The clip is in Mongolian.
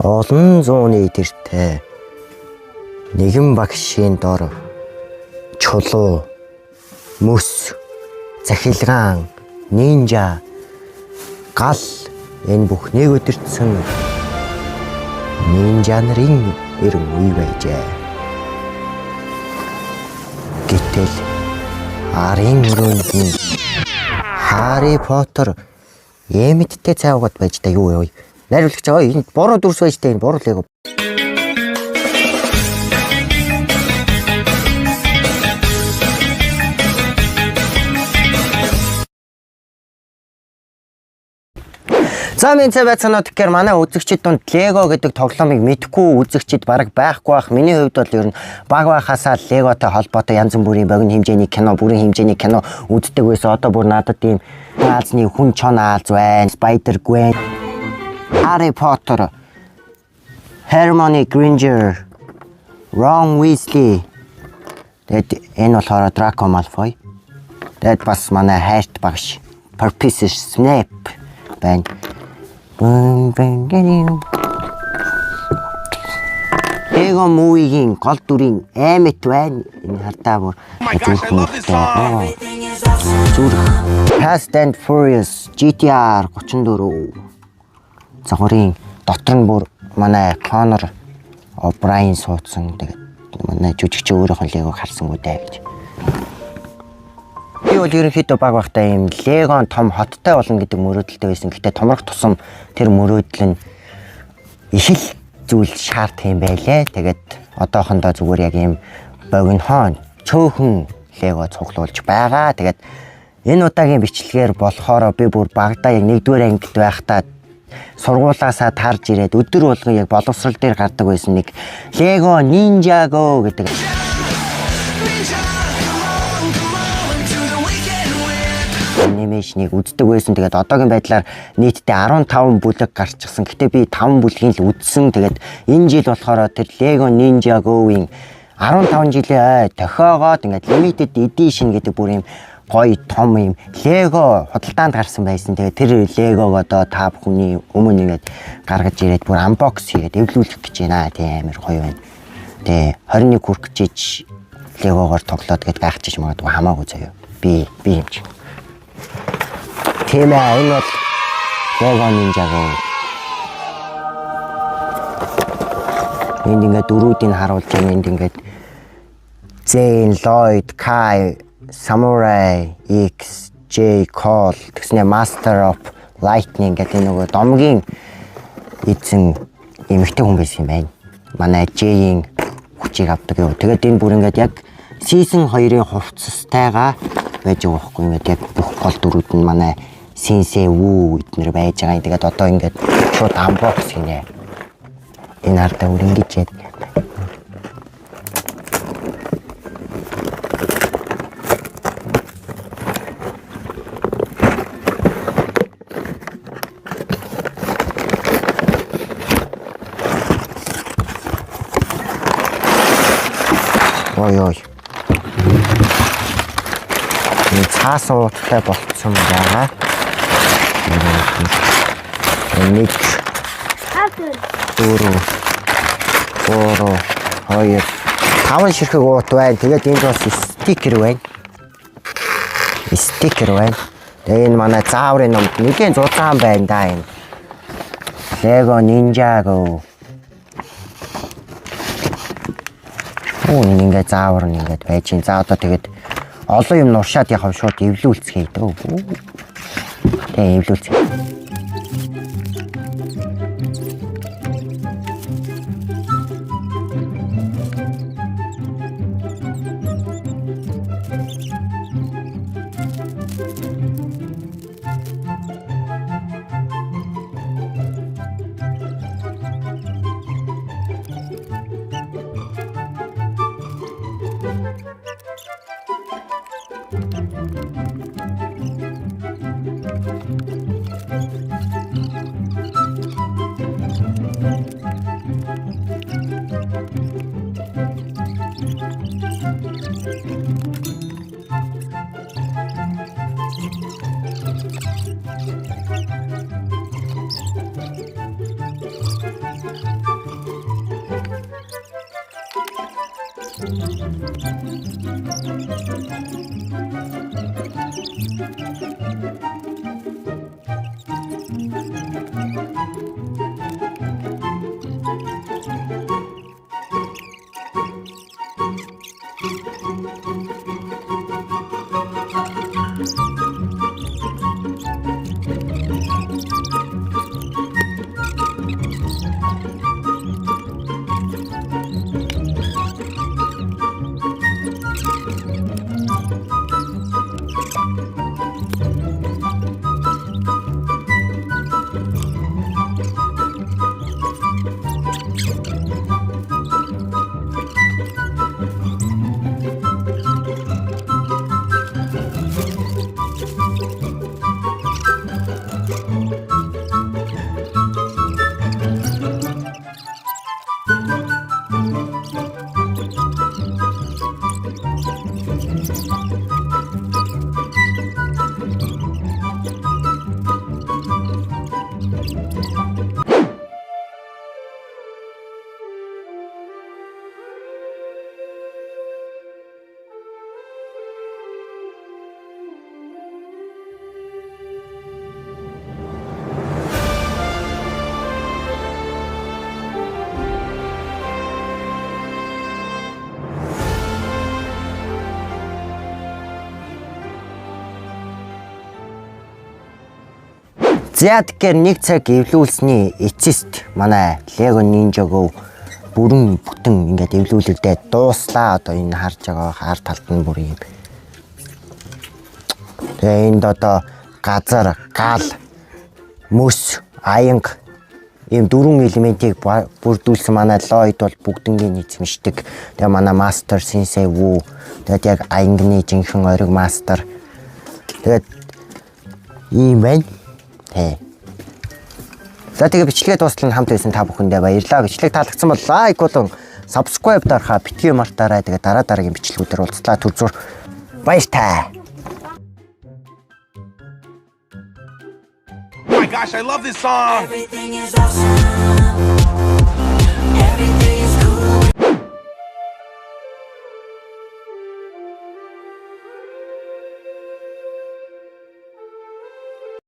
Олон зууны идэртэй нэгэн багшийн дор чулуу, мөс, захилгаан, нинжа, гал энэ бүхнийг өдөртсөн нинжа нарын эрен үе байжээ. Гэтэл арын өрөөнд нь Harry Potter эмэттэй цайваад байж та юу вэ? Найруулагч аа энэ буруу дүрс байж та энэ буруу лего. За минь цаа байцгаанууд гэхээр манай үзэгчид дунд Лего гэдэг тоглоомыг мэдгүй үзэгчид бараг байхгүй бах. Миний хувьд бол ер нь баг байхасаа Леготой холбоотой янз бүрийн богино хэмжээний кино, бүрийн хэмжээний кино үздэг байсан. Одоо бүр надад ийм Аазны хүн чон Ааз байна, Spider-Gwen, Harry Potter, Hermione Granger, Ron Weasley. Тэгэд энэ болохоор Draco Malfoy. Тэгэд бас манай хайрт багш Professor Snape байна. Лего мууигийн гол дүрийн аймт байна. Энэ хардаа бүр зүрх. Fast and Furious GTR 34. Загварын дотор нь бүр манай Connor O'Brien суудсан. Тэгээд манай жүжигч өөрийнхөө Легог харсангүй даа гэж. Би бол ерөнхийдөө баг багтаа юм Легон том хоттой болно гэдэг мөрөөдөлтэй байсан. Гэтэ томрох тусам тэр мөрөөдөл нь их л зүйл шаардах юм байлээ. Тэгээд одоохондоо зүгээр яг юм богинохон цөөхөн Лего цуглуулж байгаа. Тэгээд энэ удаагийн бичлэгээр болохоор би бүр багадаа яг 1-р ангид байхдаа сургуулаасаа тарж ирээд өдөр болгон яг боловсрал дээр гардаг байсан нэг Lego Ninjago гэдэг анимашныг үздэг байсан. Тэгээд одоогийн байдлаар нийтдээ 15 бүлэг гарчихсан. Гэтэ би 5 бүлгийн л үзсэн. Тэгээд энэ жил болохоор тэр Lego Ninjago-ийн 15 жилийн тохиогоод ингээд limited edition гэдэг бүр юм гоё том юм Lego худалдаанд гарсан байсан. Тэгээд тэр Lego-го одоо та бүхний өмнө ингээд гаргаж ирээд бүр unbox хийгээд эвлүүлэх гэж байна. Тийм амар гоё байна. Тэгээ 21 хүрэх гэж Lego-гоор тоглоод гээд гайхчих магадгүй хамаагүй заяа. Би юм чи. Тийм ээ энэ бол Lego Ninjago. Энд ингээд дөрүүдийг харуулж байгаа. Энд ингээд Zane, Lloyd, Kai, Samurai, X, J, Cole тэгснэ Master of Lightning гэдэг нөгөө домгийн эзэн эмэгтэй хүн байсан юм байна. Манай J-ийн хүчийг авдаг юу. Тэгээд энэ бүр ингээд яг season 2-ын хувцастайгаа байж байгаа байхгүй ингээд яг бүх гол дүрүүд нь манай Sensei Wu эднэр байж байгаа. Тэгээд одоо ингээд шууд unbox хийнэ. Энэ ардаа бүр ингэж яд. Ой. Энэ цаасан ууттай болцсон байгаа. Нэг 4 2 5 ширхэг уут байна. Тэгээд энд бас стикер байна. Тэгээд энэ манай зааврын номд нэгэн зузаан байна да энэ. Lego Ninjago. Ингээд заавар нь ингээд байж гин. За одоо тэгээд олон юм нуршаад яхав шууд эвлүүлцгээе дөө. Тэгээ эвлүүлцгээе. За тэгэхээр нэг цаг эвлүүлсний эцэст манай Lego Ninja Go бүрэн бүтэн ингээд эвлүүлэлдээ дууслаа. Одоо энэ харж байгаа хар талд нь бүр юм. Тэгээ энд одоо газар, гал, мөс, аянг ийм дөрвөн элементийг бүрдүүлсэн манай Lloyd бол бүгднгийн эзэмшдэг. Тэгээ манай Master Sensei Wu тэгээд яг аянгны жинхэнэ ориг Master. Тэгээд ийм байна. За тэгээ бичлэгээ дуустал нь хамт байсан та бүхэндээ баярлалаа. Бичлэг таалагдсан бол лайк болон subscribe дарахаа битгий мартаарай. Тэгээ дараагийн бичлэгүүдээр уулзлаа. Түр зур баяр таа. Oh my gosh, I love this song. Everything is awesome.